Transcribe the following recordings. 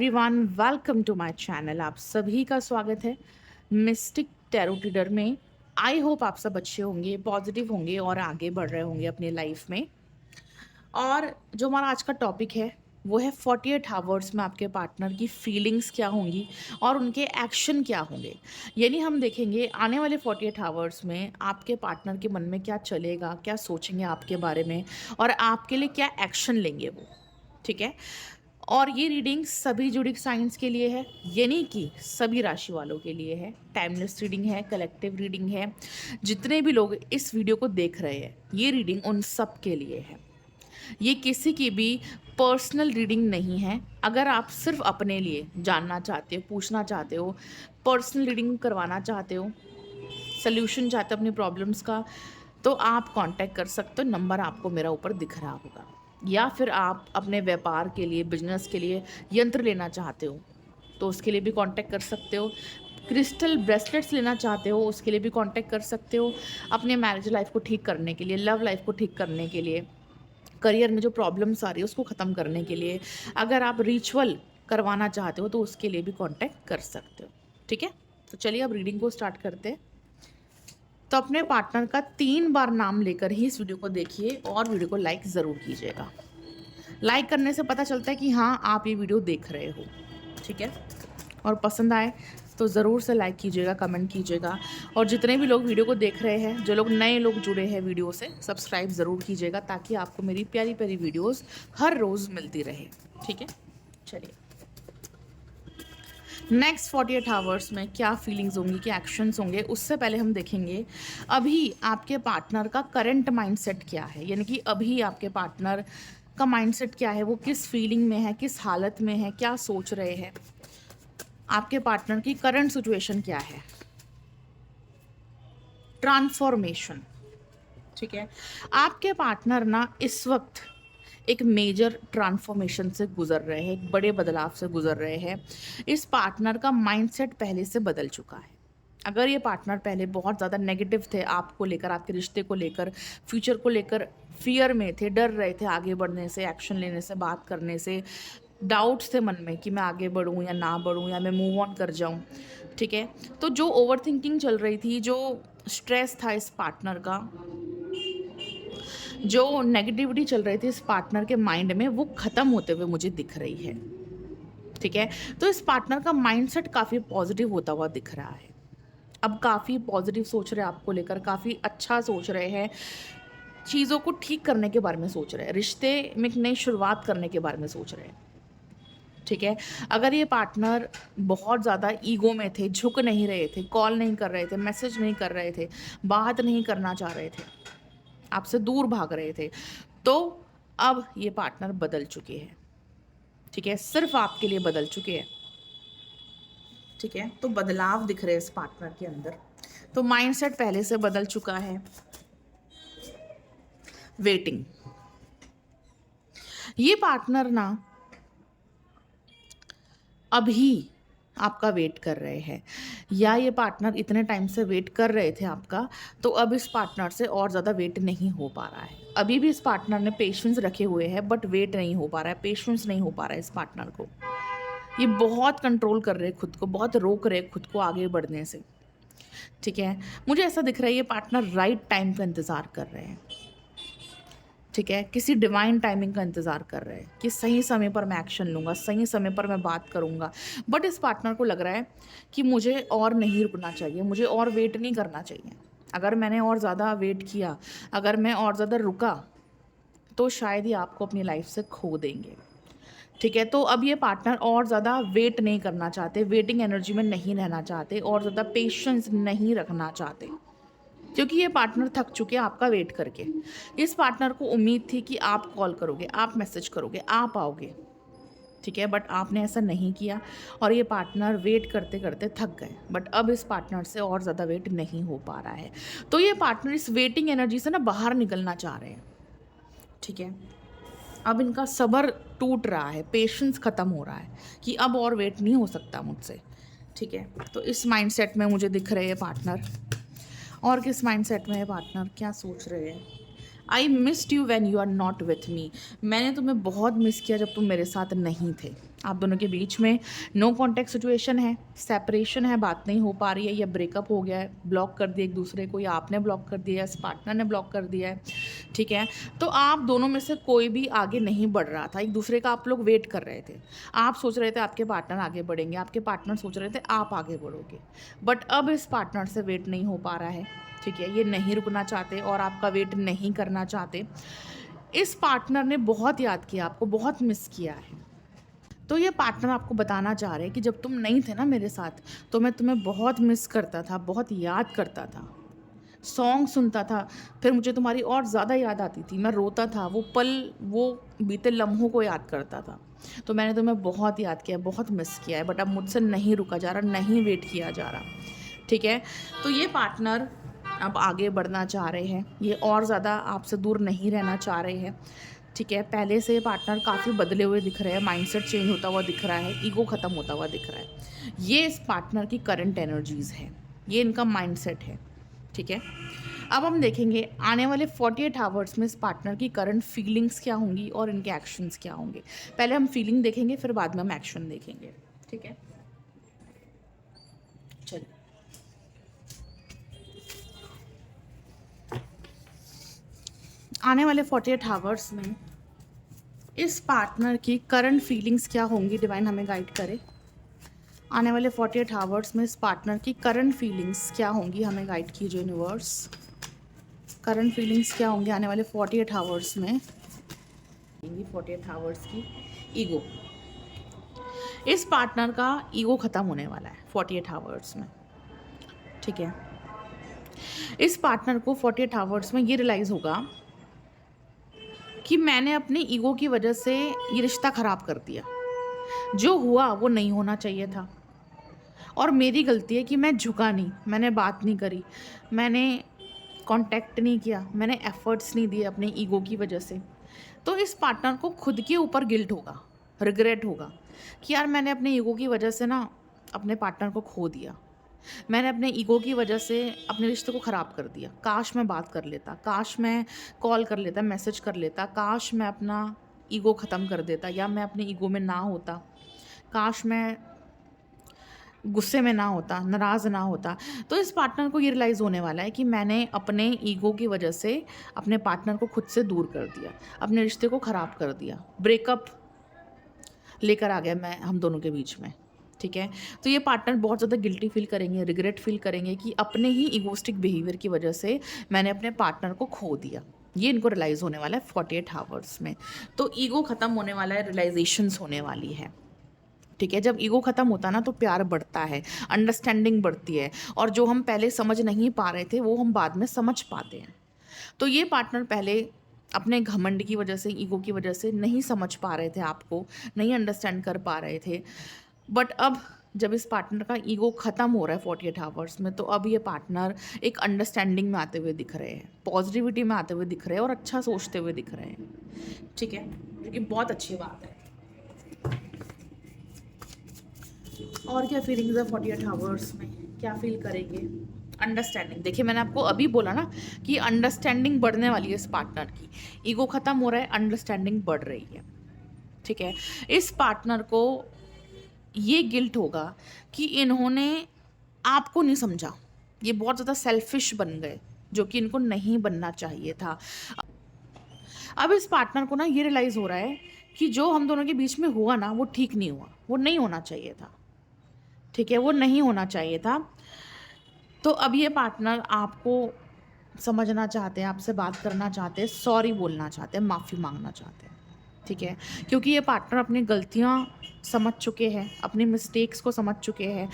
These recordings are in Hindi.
Everyone, welcome to my channel. आप सभी का स्वागत है मिस्टिक टैरो रीडर में। आई होप आप सब अच्छे होंगे, पॉजिटिव होंगे और आगे बढ़ रहे होंगे अपनी लाइफ में। और जो हमारा आज का टॉपिक है वो है 48 आवर्स में आपके पार्टनर की फीलिंग्स क्या होंगी और उनके एक्शन क्या होंगे। यानी हम देखेंगे आने वाले 48 आवर्स में आपके पार्टनर के मन में क्या चलेगा, क्या सोचेंगे आपके बारे में और आपके लिए क्या एक्शन लेंगे वो। ठीक है। और ये रीडिंग सभी ज़ोडिएक साइंस के लिए है, यानी कि सभी राशि वालों के लिए है। टाइमलेस रीडिंग है, कलेक्टिव रीडिंग है। जितने भी लोग इस वीडियो को देख रहे हैं ये रीडिंग उन सब के लिए है। ये किसी की भी पर्सनल रीडिंग नहीं है। अगर आप सिर्फ अपने लिए जानना चाहते हो, पूछना चाहते हो, पर्सनल रीडिंग करवाना चाहते हो, सोल्यूशन चाहते हो अपनी प्रॉब्लम्स का, तो आप कांटेक्ट कर सकते हो। नंबर आपको मेरा ऊपर दिख रहा होगा। या फिर आप अपने व्यापार के लिए, बिजनेस के लिए यंत्र लेना चाहते हो तो उसके लिए भी कांटेक्ट कर सकते हो। क्रिस्टल ब्रेसलेट्स लेना चाहते हो उसके लिए भी कांटेक्ट कर सकते हो। अपने मैरिज लाइफ को ठीक करने के लिए, लव लाइफ को ठीक करने के लिए, करियर में जो प्रॉब्लम्स आ रही है उसको ख़त्म करने के लिए, अगर आप रिचुअल करवाना चाहते हो तो उसके लिए भी कांटेक्ट कर सकते हो। ठीक है, तो चलिए अब रीडिंग को स्टार्ट करते हैं। तो अपने पार्टनर का 3 बार नाम लेकर ही इस वीडियो को देखिए और वीडियो को लाइक ज़रूर कीजिएगा। लाइक करने से पता चलता है कि हाँ आप ये वीडियो देख रहे हो। ठीक है, और पसंद आए तो ज़रूर से लाइक कीजिएगा, कमेंट कीजिएगा। और जितने भी लोग वीडियो को देख रहे हैं, जो लोग नए लोग जुड़े हैं वीडियो से, सब्सक्राइब ज़रूर कीजिएगा ताकि आपको मेरी प्यारी प्यारी वीडियोस हर रोज़ मिलती रहे। ठीक है, चलिए नेक्स्ट 48 आवर्स में क्या फीलिंग्स होंगी, क्या एक्शंस होंगे, उससे पहले हम देखेंगे अभी आपके पार्टनर का करंट माइंडसेट क्या है। यानी कि अभी आपके पार्टनर का माइंडसेट क्या है, वो किस फीलिंग में है, किस हालत में है, क्या सोच रहे हैं, आपके पार्टनर की करंट सिचुएशन क्या है। ट्रांसफॉर्मेशन। ठीक है, आपके पार्टनर ना इस वक्त एक मेजर ट्रांसफॉर्मेशन से गुजर रहे हैं, एक बड़े बदलाव से गुजर रहे हैं। इस पार्टनर का माइंडसेट पहले से बदल चुका है। अगर ये पार्टनर पहले बहुत ज़्यादा नेगेटिव थे आपको लेकर, आपके रिश्ते को लेकर, फ्यूचर को लेकर फियर में थे, डर रहे थे आगे बढ़ने से, एक्शन लेने से, बात करने से, डाउट्स थे मन में कि मैं आगे बढ़ूँ या ना बढ़ूँ या मैं मूव ऑन कर जाऊँ। ठीक है, तो जो ओवर थिंकिंग चल रही थी, जो स्ट्रेस था इस पार्टनर का, जो नेगेटिविटी चल रही थी इस पार्टनर के माइंड में, वो ख़त्म होते हुए मुझे दिख रही है। ठीक है, तो इस पार्टनर का माइंडसेट काफ़ी पॉजिटिव होता हुआ दिख रहा है। अब काफ़ी पॉजिटिव सोच रहे हैं आपको लेकर, काफ़ी अच्छा सोच रहे हैं, चीज़ों को ठीक करने के बारे में सोच रहे हैं, रिश्ते में एक नई शुरुआत करने के बारे में सोच रहे हैं। ठीक है, अगर ये पार्टनर बहुत ज़्यादा ईगो में थे, झुक नहीं रहे थे, कॉल नहीं कर रहे थे, मैसेज नहीं कर रहे थे, बात नहीं करना चाह रहे थे, आपसे दूर भाग रहे थे, तो अब ये पार्टनर बदल चुके हैं। ठीक है, सिर्फ आपके लिए बदल चुके हैं। ठीक है, तो बदलाव दिख रहे हैं इस पार्टनर के अंदर। तो माइंडसेट पहले से बदल चुका है। वेटिंग। ये पार्टनर ना अभी आपका वेट कर रहे हैं, या ये पार्टनर इतने टाइम से वेट कर रहे थे आपका, तो अब इस पार्टनर से और ज़्यादा वेट नहीं हो पा रहा है। अभी भी इस पार्टनर ने पेशेंस रखे हुए हैं, बट वेट नहीं हो पा रहा है, पेशेंस नहीं हो पा रहा है इस पार्टनर को। ये बहुत कंट्रोल कर रहे हैं खुद को, बहुत रोक रहे हैं खुद को आगे बढ़ने से। ठीक है, मुझे ऐसा दिख रहा है ये पार्टनर राइट टाइम का इंतज़ार कर रहे हैं। ठीक है, किसी डिवाइन टाइमिंग का इंतज़ार कर रहे हैं कि सही समय पर मैं एक्शन लूँगा, सही समय पर मैं बात करूँगा। बट इस पार्टनर को लग रहा है कि मुझे और नहीं रुकना चाहिए, मुझे और वेट नहीं करना चाहिए। अगर मैंने और ज़्यादा वेट किया, अगर मैं और ज़्यादा रुका, तो शायद ही आपको अपनी लाइफ से खो देंगे। ठीक है, तो अब ये पार्टनर और ज़्यादा वेट नहीं करना चाहते, वेटिंग एनर्जी में नहीं रहना चाहते, और ज़्यादा पेशेंस नहीं रखना चाहते, क्योंकि ये पार्टनर थक चुके हैं आपका वेट करके। इस पार्टनर को उम्मीद थी कि आप कॉल करोगे, आप मैसेज करोगे, आप आओगे। ठीक है, बट आपने ऐसा नहीं किया और ये पार्टनर वेट करते करते थक गए। बट अब इस पार्टनर से और ज़्यादा वेट नहीं हो पा रहा है, तो ये पार्टनर इस वेटिंग एनर्जी से ना बाहर निकलना चाह रहे हैं। ठीक है, अब इनका सब्र टूट रहा है, पेशेंस ख़त्म हो रहा है कि अब और वेट नहीं हो सकता मुझसे। ठीक है, तो इस माइंडसेट में मुझे दिख रहे हैं पार्टनर। और किस माइंडसेट में है पार्टनर, क्या सोच रहे हैं। I missed you when you are not with me. मैंने तुम्हें बहुत मिस किया जब तुम मेरे साथ नहीं थे। आप दोनों के बीच में नो कॉन्टैक्ट सिचुएशन है, सेपरेशन है, बात नहीं हो पा रही है, या ब्रेकअप हो गया है, ब्लॉक कर दिया एक दूसरे को, या आपने ब्लॉक कर दिया, इस पार्टनर ने ब्लॉक कर दिया है, ठीक है। तो आप दोनों में से कोई भी आगे नहीं बढ़ रहा था, एक दूसरे का आप लोग वेट कर रहे थे। आप सोच रहे थे आपके पार्टनर आगे बढ़ेंगे, आपके पार्टनर सोच रहे थे आप आगे बढ़ोगे, बट अब इस पार्टनर से वेट नहीं हो पा रहा है, ठीक है। ये नहीं रुकना चाहते और आपका वेट नहीं करना चाहते। इस पार्टनर ने बहुत याद किया आपको, बहुत मिस किया है। तो ये पार्टनर आपको बताना चाह रहे हैं कि जब तुम नहीं थे ना मेरे साथ, तो मैं तुम्हें बहुत मिस करता था, बहुत याद करता था, सॉन्ग सुनता था, फिर मुझे तुम्हारी और ज़्यादा याद आती थी, मैं रोता था, वो पल, वो बीते लम्हों को याद करता था। तो मैंने तुम्हें बहुत याद किया, बहुत मिस किया है, बट अब मुझसे नहीं रुका जा रहा, नहीं वेट किया जा रहा, ठीक है। तो ये पार्टनर अब आगे बढ़ना चाह रहे हैं, ये और ज़्यादा आपसे दूर नहीं रहना चाह रहे हैं, ठीक है। पहले से पार्टनर काफ़ी बदले हुए दिख रहे हैं, माइंडसेट चेंज होता हुआ दिख रहा है, ईगो ख़त्म होता हुआ दिख रहा है। ये इस पार्टनर की करंट एनर्जीज़ है, ये इनका माइंडसेट है, ठीक है। अब हम देखेंगे आने वाले 48 आवर्स में इस पार्टनर की करंट फीलिंग्स क्या होंगी और इनके एक्शंस क्या होंगे। पहले हम फीलिंग देखेंगे, फिर बाद में हम एक्शन देखेंगे, ठीक है। चलिए, आने वाले 48 आवर्स में इस पार्टनर की करंट फीलिंग्स क्या होंगी, डिवाइन हमें गाइड करे। आने वाले 48 आवर्स में इस पार्टनर की करंट फीलिंग्स क्या होंगी, हमें गाइड कीजिए यूनिवर्स। करंट फीलिंग्स क्या होंगे आने वाले 48 आवर्स में। 48 आवर्स की ईगो, इस पार्टनर का ईगो ख़त्म होने वाला है 48 आवर्स में, ठीक है। इस पार्टनर को 48 आवर्स में ये रियलाइज़ होगा कि मैंने अपनी ईगो की वजह से ये रिश्ता ख़राब कर दिया, जो हुआ वो नहीं होना चाहिए था, और मेरी गलती है कि मैं झुका नहीं, मैंने बात नहीं करी, मैंने कांटेक्ट नहीं किया, मैंने एफर्ट्स नहीं दिए अपने ईगो की वजह से। तो इस पार्टनर को खुद के ऊपर गिल्ट होगा, रिग्रेट होगा कि यार मैंने अपने ईगो की वजह से ना अपने पार्टनर को खो दिया, मैंने अपने ईगो की वजह से अपने रिश्ते को ख़राब कर दिया। काश मैं बात कर लेता, काश मैं कॉल कर लेता, मैसेज कर लेता, काश मैं अपना ईगो ख़त्म कर देता, या मैं अपने ईगो में ना होता, काश मैं गुस्से में ना होता, नाराज़ ना होता। तो इस पार्टनर को ये रियलाइज़ होने वाला है कि मैंने अपने ईगो की वजह से अपने पार्टनर को खुद से दूर कर दिया, अपने रिश्ते को ख़राब कर दिया, ब्रेकअप लेकर आ गया मैं हम दोनों के बीच में, ठीक है। तो ये पार्टनर बहुत ज़्यादा गिल्टी फील करेंगे, रिग्रेट फील करेंगे कि अपने ही ईगोस्टिक बिहेवियर की वजह से मैंने अपने पार्टनर को खो दिया। ये इनको रियलाइज़ होने वाला है 48 आवर्स में। तो ईगो ख़त्म होने वाला है, रियलाइजेशंस होने वाली है, ठीक है। जब ईगो ख़त्म होता है ना तो प्यार बढ़ता है, अंडरस्टैंडिंग बढ़ती है, और जो हम पहले समझ नहीं पा रहे थे वो हम बाद में समझ पाते हैं। तो ये पार्टनर पहले अपने घमंड की वजह से, ईगो की वजह से नहीं समझ पा रहे थे आपको, नहीं अंडरस्टैंड कर पा रहे थे, बट अब जब इस पार्टनर का ईगो ख़त्म हो रहा है 48 आवर्स में, तो अब ये पार्टनर एक अंडरस्टैंडिंग में आते हुए दिख रहे हैं, पॉजिटिविटी में आते हुए दिख रहे हैं, और अच्छा सोचते हुए दिख रहे हैं, ठीक है, जो कि बहुत अच्छी बात है। और क्या फीलिंग्स है 48 आवर्स में, क्या फील करेंगे। अंडरस्टैंडिंग, देखिए मैंने आपको अभी बोला ना कि अंडरस्टैंडिंग बढ़ने वाली है इस पार्टनर की, ईगो ख़त्म हो रहा है, अंडरस्टैंडिंग बढ़ रही है, ठीक है। इस पार्टनर को ये गिल्ट होगा कि इन्होंने आपको नहीं समझा, ये बहुत ज़्यादा सेल्फिश बन गए, जो कि इनको नहीं बनना चाहिए था। अब इस पार्टनर को ना ये रियलाइज़ हो रहा है कि जो हम दोनों के बीच में हुआ ना वो ठीक नहीं हुआ, वो नहीं होना चाहिए था, ठीक है, वो नहीं होना चाहिए था। तो अब ये पार्टनर आपको समझना चाहते हैं, आपसे बात करना चाहते हैं, सॉरी बोलना चाहते हैं, माफ़ी मांगना चाहते हैं, ठीक है। क्योंकि ये पार्टनर अपनी गलतियाँ समझ चुके हैं, अपनी मिस्टेक्स को समझ चुके हैं,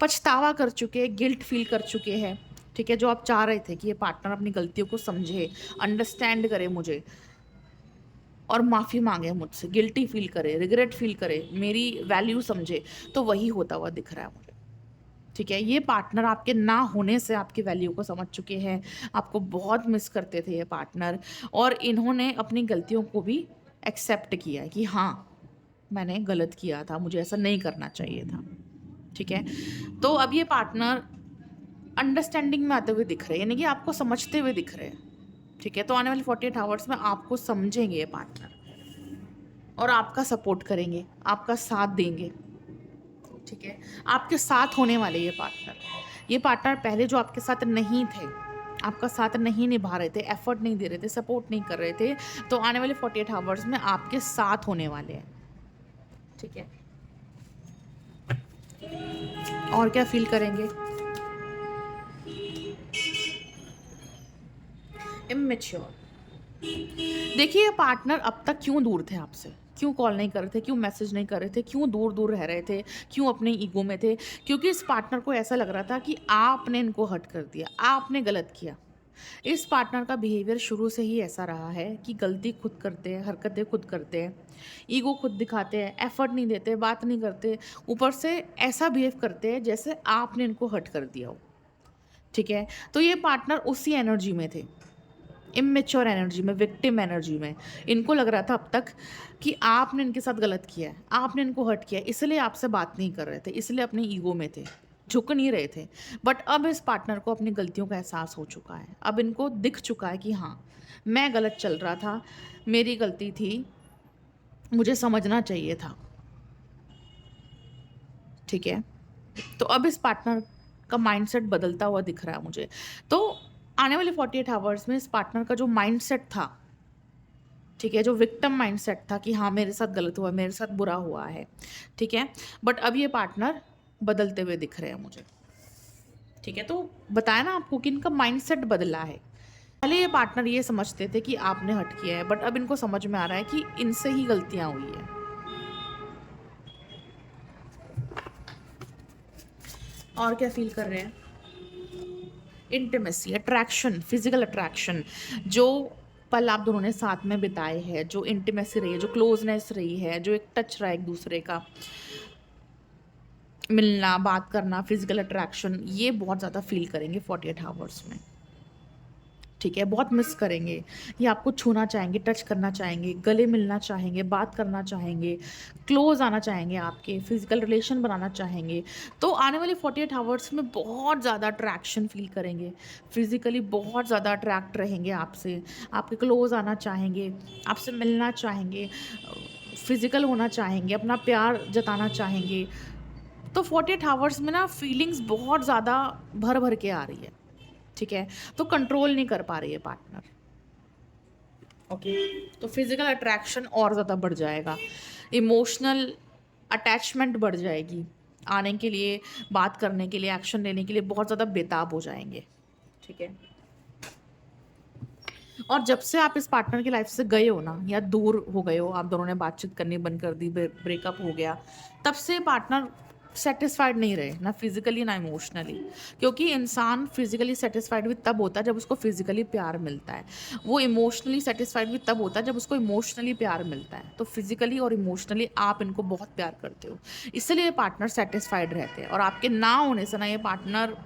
पछतावा कर चुके हैं, गिल्ट फील कर चुके हैं, ठीक है। जो आप चाह रहे थे कि ये पार्टनर अपनी गलतियों को समझे, अंडरस्टैंड करे मुझे, और माफ़ी मांगे मुझसे, गिल्टी फील करे, रिग्रेट फील करे, मेरी वैल्यू समझे, तो वही होता हुआ दिख रहा है मुझे, ठीक है। ये पार्टनर आपके ना होने से आपकी वैल्यू को समझ चुके हैं, आपको बहुत मिस करते थे ये पार्टनर, और इन्होंने अपनी गलतियों को भी एक्सेप्ट किया है कि हाँ मैंने गलत किया था, मुझे ऐसा नहीं करना चाहिए था, ठीक है। तो अब ये पार्टनर अंडरस्टैंडिंग में आते हुए दिख रहे हैं, यानी कि आपको समझते हुए दिख रहे हैं, ठीक है। तो आने वाले 48 आवर्स में आपको समझेंगे ये पार्टनर, और आपका सपोर्ट करेंगे, आपका साथ देंगे। ठीक है, आपके साथ होने वाले ये पार्टनर पहले जो आपके साथ नहीं थे, आपका साथ नहीं निभा रहे थे, एफर्ट नहीं दे रहे थे, सपोर्ट नहीं कर रहे थे, तो आने वाले 48 आवर्स में आपके साथ होने वाले हैं। ठीक है, और क्या फील करेंगे? इमेच्योर। देखिए, ये पार्टनर अब तक क्यों दूर थे आपसे, क्यों कॉल नहीं कर रहे थे, क्यों मैसेज नहीं कर रहे थे, क्यों दूर दूर रह रहे थे, क्यों अपने ईगो में थे? क्योंकि इस पार्टनर को ऐसा लग रहा था कि आपने इनको हर्ट कर दिया, आपने गलत किया। इस पार्टनर का बिहेवियर शुरू से ही ऐसा रहा है कि गलती खुद करते हैं, हरकतें खुद करते हैं, ईगो खुद दिखाते हैं, एफर्ट नहीं देते, बात नहीं करते, ऊपर से ऐसा बिहेव करते हैं जैसे आपने इनको हर्ट कर दिया हो। ठीक है, तो ये पार्टनर उसी एनर्जी में थे, इमेच्योर एनर्जी में, विक्टिम एनर्जी में। इनको लग रहा था अब तक कि आपने इनके साथ गलत किया है, आपने इनको हर्ट किया है, इसलिए आपसे बात नहीं कर रहे थे, इसलिए अपने ईगो में थे, झुक नहीं रहे थे। बट अब इस पार्टनर को अपनी गलतियों का एहसास हो चुका है, अब इनको दिख चुका है कि हाँ, मैं गलत चल रहा था, मेरी गलती थी, मुझे समझना चाहिए था। ठीक है, तो अब इस पार्टनर का माइंडसेट बदलता हुआ दिख रहा है मुझे। तो आने वाले 48 आवर्स में इस पार्टनर का जो माइंडसेट था, ठीक है, जो विक्टिम माइंडसेट था कि हाँ, मेरे साथ गलत हुआ, मेरे साथ बुरा हुआ है, ठीक है, बट अब ये पार्टनर बदलते हुए दिख रहे हैं मुझे। ठीक है, तो बताया ना आपको कि इनका माइंडसेट बदला है। पहले ये पार्टनर ये समझते थे कि आपने हट किया है, बट अब इनको समझ में आ रहा है कि इनसे ही गलतियां हुई है। और क्या फील कर रहे हैं? इंटीमेसी, अट्रैक्शन, फिजिकल अट्रैक्शन, जो पल आप दोनों ने साथ में बिताए हैं, जो इंटीमेसी रही है, जो क्लोजनेस रही है, जो एक टच रहा है एक दूसरे का, मिलना, बात करना, फिजिकल अट्रैक्शन, ये बहुत ज़्यादा फील करेंगे 48 आवर्स में। ठीक है, बहुत मिस करेंगे। ये आपको छूना चाहेंगे, टच करना चाहेंगे, गले मिलना चाहेंगे, बात करना चाहेंगे, क्लोज आना चाहेंगे, आपके फिजिकल रिलेशन बनाना चाहेंगे। तो आने वाले 48 आवर्स में बहुत ज़्यादा अट्रैक्शन फील करेंगे, फिजिकली बहुत ज़्यादा अट्रैक्ट रहेंगे आपसे, आपके क्लोज आना चाहेंगे, आपसे मिलना चाहेंगे, फिजिकल होना चाहेंगे, अपना प्यार जताना चाहेंगे। तो 48 आवर्स में ना फीलिंग्स बहुत ज़्यादा भर भर के आ रही है। ठीक है, तो कंट्रोल नहीं कर पा रही है पार्टनर। ओके, तो फिजिकल अट्रैक्शन और ज़्यादा बढ़ जाएगा, इमोशनल अटैचमेंट बढ़ जाएगी, आने के लिए, बात करने के लिए, एक्शन लेने के लिए बहुत ज़्यादा बेताब हो जाएंगे। ठीक है, और जब से आप इस पार्टनर की लाइफ से गए हो ना, या दूर हो गए हो, आप दोनों ने बातचीत करनी बंद कर दी, ब्रेकअप हो गया, तब से पार्टनर सेटिस्फाइड नहीं रहे, ना फिजिकली ना इमोशनली। क्योंकि इंसान फिजिकली सेटिस्फाइड भी तब होता है जब उसको फिजिकली प्यार मिलता है, वो इमोशनली सेटिस्फाइड भी तब होता है जब उसको इमोशनली प्यार मिलता है। तो फिजिकली और इमोशनली आप इनको बहुत प्यार करते हो, इसलिए ये पार्टनर सेटिस्फाइड रहते हैं। और आपके ना होने से ना ये पार्टनर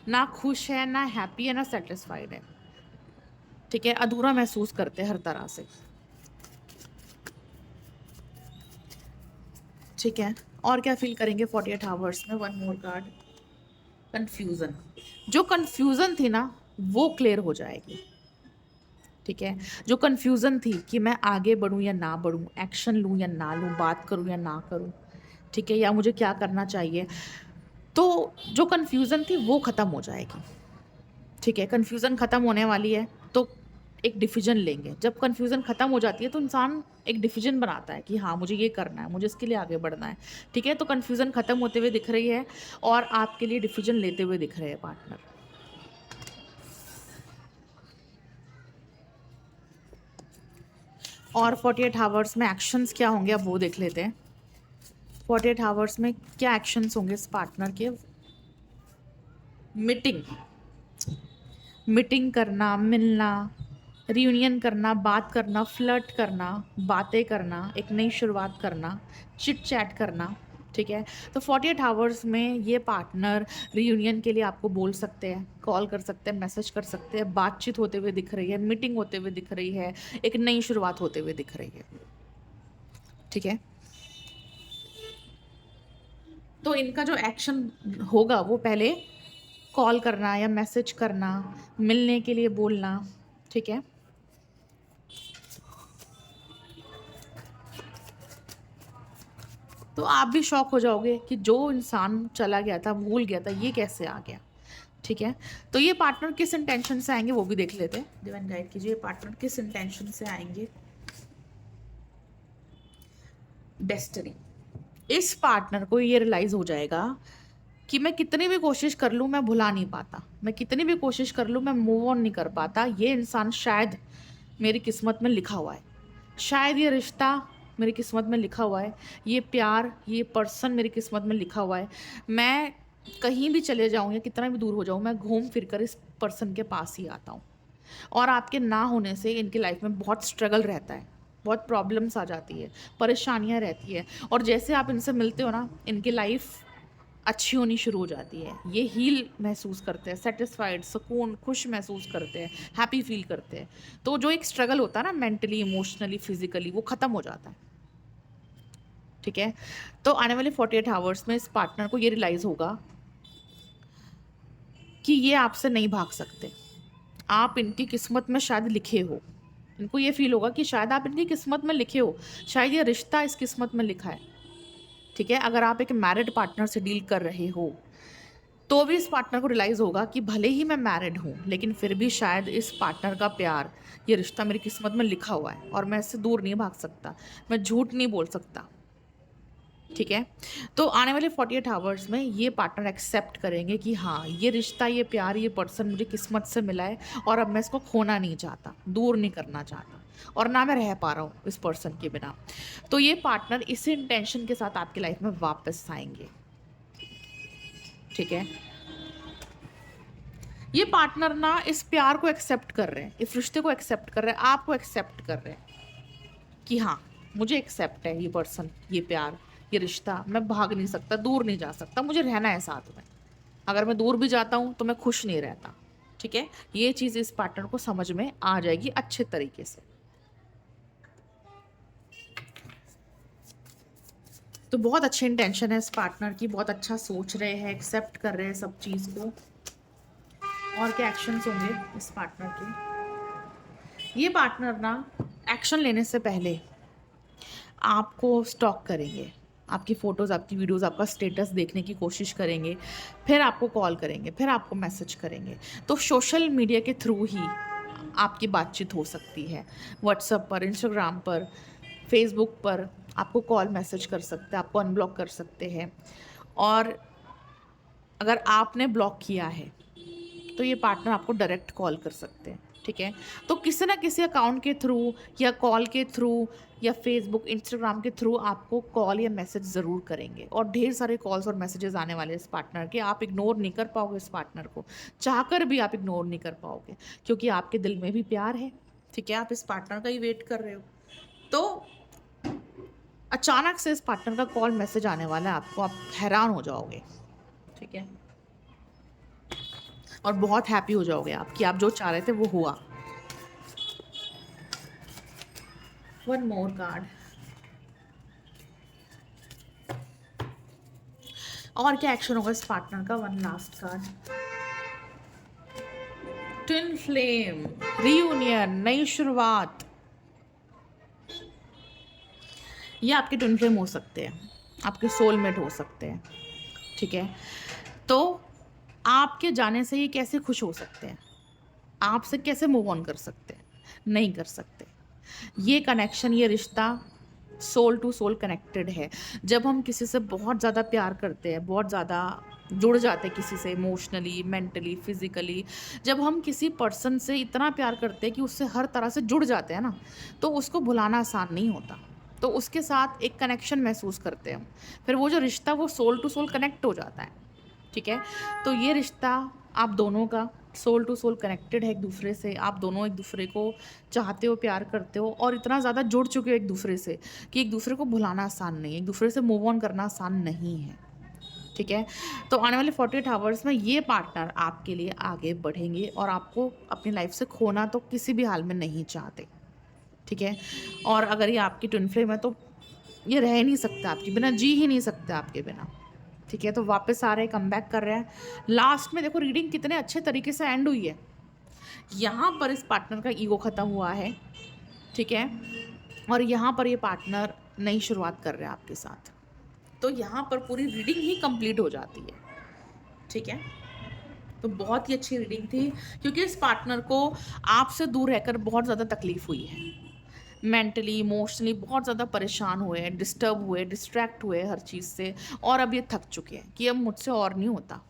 ना खुश है, ना हैप्पी है, ना सेटिस्फाइड है। ठीक है, अधूरा महसूस करते हैं हर तरह से। ठीक है, और क्या फील करेंगे 48 आवर्स में? One more card, confusion. जो कंफ्यूजन थी ना, वो क्लियर हो जाएगी। ठीक है, जो कंफ्यूजन थी कि मैं आगे बढ़ूं या ना बढ़ूं, एक्शन लूं या ना लूं, बात करूं या ना करूं, ठीक है, या मुझे क्या करना चाहिए, तो जो कंफ्यूजन थी वो खत्म हो जाएगी। ठीक है, कन्फ्यूज़न ख़त्म होने वाली है, तो एक डिसीजन लेंगे। जब कन्फ्यूज़न ख़त्म हो जाती है तो इंसान एक डिसीजन बनाता है कि हाँ, मुझे ये करना है, मुझे इसके लिए आगे बढ़ना है। ठीक है, तो कन्फ्यूज़न ख़त्म होते हुए दिख रही है और आपके लिए डिसीजन लेते हुए दिख रहे हैं पार्टनर। और 48 आवर्स में एक्शंस क्या होंगे, अब वो देख लेते हैं। 48 आवर्स में क्या एक्शंस होंगे इस पार्टनर के? मीटिंग, मीटिंग करना, मिलना, रियूनियन करना, बात करना, फ्लर्ट करना, बातें करना, एक नई शुरुआत करना, चिट चैट करना। ठीक है, तो 48 आवर्स में ये पार्टनर रियूनियन के लिए आपको बोल सकते हैं, कॉल कर सकते हैं, मैसेज कर सकते हैं, बातचीत होते हुए दिख रही है, मीटिंग होते हुए दिख रही है, एक नई शुरुआत होते हुए दिख रही है। ठीक है, तो इनका जो एक्शन होगा वो पहले कॉल करना या मैसेज करना, मिलने के लिए बोलना। ठीक है, तो आप भी शॉक हो जाओगे कि जो इंसान चला गया था, भूल गया था, ये कैसे आ गया। ठीक है, तो ये पार्टनर किस इंटेंशन से आएंगे वो भी देख लेते हैं। डिवाइन गाइड कीजिए, पार्टनर किस इंटेंशन से आएंगे। डेस्टिनी, इस पार्टनर को ये रियलाइज हो जाएगा कि मैं कितनी भी कोशिश कर लूँ मैं भुला नहीं पाता, मैं कितनी भी कोशिश कर लूँ मैं मूव ऑन नहीं कर पाता। ये इंसान शायद मेरी किस्मत में लिखा हुआ है, शायद ये रिश्ता मेरी किस्मत में लिखा हुआ है, ये प्यार, ये पर्सन मेरी किस्मत में लिखा हुआ है। मैं कहीं भी चले जाऊँ या कितना भी दूर हो जाऊँ, मैं घूम फिर कर इस पर्सन के पास ही आता हूँ। और आपके ना होने से इनकी लाइफ में बहुत स्ट्रगल रहता है, बहुत प्रॉब्लम्स आ जाती है, परेशानियाँ रहती है। और जैसे आप इनसे मिलते हो ना, इनकी लाइफ अच्छी होनी शुरू हो जाती है। ये हील महसूस करते हैं, सेटिस्फाइड, सुकून, खुश महसूस करते हैं, हैप्पी फील करते हैं। तो जो एक स्ट्रगल होता है ना, मेंटली, इमोशनली, फिजिकली, वो ख़त्म हो जाता है। ठीक है, तो आने वाले 48 आवर्स में इस पार्टनर को ये रियलाइज़ होगा कि ये आपसे नहीं भाग सकते। आप इनकी किस्मत में शायद लिखे हो। इनको ये फील होगा कि शायद आप इनकी किस्मत में लिखे हो, शायद ये रिश्ता इस किस्मत में लिखा है। ठीक है, अगर आप एक मैरिड पार्टनर से डील कर रहे हो तो भी इस पार्टनर को रियलाइज़ होगा कि भले ही मैं मैरिड हूँ, लेकिन फिर भी शायद इस पार्टनर का प्यार, ये रिश्ता मेरी किस्मत में लिखा हुआ है और मैं इससे दूर नहीं भाग सकता, मैं झूठ नहीं बोल सकता। ठीक है, तो आने वाले 48 आवर्स में ये पार्टनर एक्सेप्ट करेंगे कि हाँ, ये रिश्ता, ये प्यार, ये पर्सन मुझे किस्मत से मिला है और अब मैं इसको खोना नहीं चाहता, दूर नहीं करना चाहता, और ना मैं रह पा रहा हूँ इस पर्सन के बिना। तो ये पार्टनर इसी इंटेंशन के साथ आपकी लाइफ में वापस आएंगे। ठीक है, ये पार्टनर ना इस प्यार को एक्सेप्ट कर रहे हैं, इस रिश्ते को एक्सेप्ट कर रहे हैं, आपको एक्सेप्ट कर रहे हैं कि हाँ, मुझे एक्सेप्ट है ये पर्सन, ये प्यार, ये रिश्ता, मैं भाग नहीं सकता, दूर नहीं जा सकता, मुझे रहना है साथ में। अगर मैं दूर भी जाता हूँ तो मैं खुश नहीं रहता। ठीक है, ये चीज़ इस पार्टनर को समझ में आ जाएगी अच्छे तरीके से। तो बहुत अच्छी इंटेंशन है इस पार्टनर की, बहुत अच्छा सोच रहे हैं, एक्सेप्ट कर रहे हैं सब चीज़ को। और क्या एक्शंस होंगे इस पार्टनर के। ये पार्टनर ना एक्शन लेने से पहले आपको स्टॉक करेंगे, आपकी फ़ोटोज़, आपकी वीडियोज़, आपका स्टेटस देखने की कोशिश करेंगे, फिर आपको कॉल करेंगे, फिर आपको मैसेज करेंगे। तो सोशल मीडिया के थ्रू ही आपकी बातचीत हो सकती है, व्हाट्सएप पर, इंस्टाग्राम पर, फेसबुक पर आपको कॉल मैसेज कर सकते हैं, आपको अनब्लॉक कर सकते हैं। और अगर आपने ब्लॉक किया है तो ये पार्टनर आपको डायरेक्ट कॉल कर सकते हैं। ठीक है, तो किसी ना किसी अकाउंट के थ्रू या कॉल के थ्रू या फेसबुक, इंस्टाग्राम के थ्रू आपको कॉल या मैसेज ज़रूर करेंगे। और ढेर सारे कॉल्स और मैसेजेस आने वाले इस पार्टनर के, आप इग्नोर नहीं कर पाओगे इस पार्टनर को, चाहकर भी आप इग्नोर नहीं कर पाओगे, क्योंकि आपके दिल में भी प्यार है। ठीक है, आप इस पार्टनर का ही वेट कर रहे हो। तो अचानक से इस पार्टनर का कॉल मैसेज आने वाला है आपको, आप हैरान हो जाओगे। ठीक है, और बहुत हैप्पी हो जाओगे आप कि आप जो चाह रहे थे वो हुआ। One more card. और क्या एक्शन होगा इस पार्टनर का। One last card. Twin flame, reunion, नई शुरुआत। ये आपके ट्विन फ्लेम हो सकते हैं, आपके सोलमेट हो सकते हैं। ठीक है, तो आपके जाने से ये कैसे खुश हो सकते हैं, आपसे कैसे मूव ऑन कर सकते हैं, नहीं कर सकते। ये कनेक्शन, ये रिश्ता सोल टू सोल कनेक्टेड है। जब हम किसी से बहुत ज़्यादा प्यार करते हैं, बहुत ज़्यादा जुड़ जाते हैं किसी से, इमोशनली, मेंटली, फिजिकली, जब हम किसी पर्सन से इतना प्यार करते हैं कि उससे हर तरह से जुड़ जाते हैं ना, तो उसको भुलाना आसान नहीं होता। तो उसके साथ एक कनेक्शन महसूस करते हैं हम, फिर वो जो रिश्ता वो सोल टू सोल कनेक्ट हो जाता है। ठीक है, तो ये रिश्ता आप दोनों का सोल टू सोल कनेक्टेड है एक दूसरे से। आप दोनों एक दूसरे को चाहते हो, प्यार करते हो, और इतना ज़्यादा जुड़ चुके हो एक दूसरे से कि एक दूसरे को भुलाना आसान नहीं है, एक दूसरे से मूव ऑन करना आसान नहीं है। ठीक है, तो आने वाले 48 आवर्स में ये पार्टनर आपके लिए आगे बढ़ेंगे और आपको अपनी लाइफ से खोना तो किसी भी हाल में नहीं चाहते। ठीक है, और अगर ये आपकी ट्विन फ्लेम है तो ये रह नहीं सकता आपके बिना, जी ही नहीं सकता आपके बिना। ठीक है, तो वापस आ रहे हैं, कम बैक कर रहे हैं। लास्ट में देखो रीडिंग कितने अच्छे तरीके से एंड हुई है। यहाँ पर इस पार्टनर का ईगो ख़त्म हुआ है। ठीक है, और यहाँ पर ये पार्टनर नई शुरुआत कर रहे हैं आपके साथ। तो यहाँ पर पूरी रीडिंग ही कंप्लीट हो जाती है। ठीक है, तो बहुत ही अच्छी रीडिंग थी, क्योंकि इस पार्टनर को आपसे दूर रहकर बहुत ज़्यादा तकलीफ हुई है, मेंटली इमोशनली बहुत ज़्यादा परेशान हुए, डिस्टर्ब हुए, डिस्ट्रैक्ट हुए हर चीज़ से, और अब ये थक चुके हैं कि अब मुझसे और नहीं होता,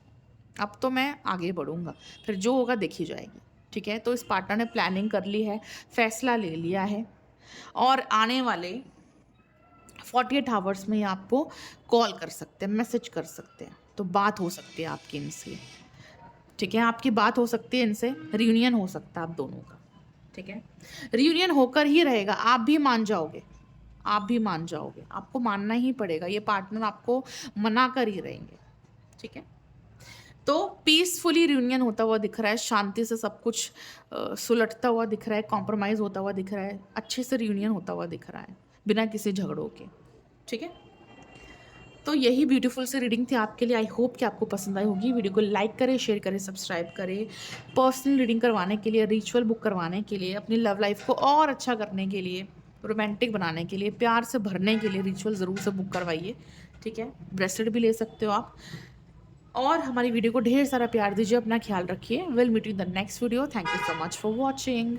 अब तो मैं आगे बढ़ूँगा, फिर जो होगा देखी जाएगी। ठीक है, तो इस पार्टनर ने प्लानिंग कर ली है, फैसला ले लिया है, और आने वाले 48 आवर्स में ये आपको कॉल कर सकते हैं, मैसेज कर सकते हैं, तो बात हो सकती है आपकी इनसे। ठीक है, आपकी बात हो सकती है इनसे, रियूनियन हो सकता है आप दोनों का। ठीक है, रियूनियन होकर ही रहेगा, आप भी मान जाओगे, आप भी मान जाओगे, आपको मानना ही पड़ेगा, ये पार्टनर आपको मना कर ही रहेंगे। ठीक है, तो पीसफुली रियूनियन होता हुआ दिख रहा है, शांति से सब कुछ सुलटता हुआ दिख रहा है, कॉम्प्रोमाइज़ होता हुआ दिख रहा है, अच्छे से रियूनियन होता हुआ दिख रहा है, बिना किसी झगड़ों के। ठीक है, तो यही ब्यूटीफुल सी रीडिंग थी आपके लिए। आई होप कि आपको पसंद आई होगी। वीडियो को लाइक करें, शेयर करें, सब्सक्राइब करें। पर्सनल रीडिंग करवाने के लिए, रिचुअल बुक करवाने के लिए, अपनी लव लाइफ को और अच्छा करने के लिए, रोमांटिक बनाने के लिए, प्यार से भरने के लिए रिचुअल ज़रूर से बुक करवाइए। ठीक है, ब्रेसलेट भी ले सकते हो आप। और हमारी वीडियो को ढेर सारा प्यार दीजिए, अपना ख्याल रखिए। Will meet you in the next video. Thank you so much for watching.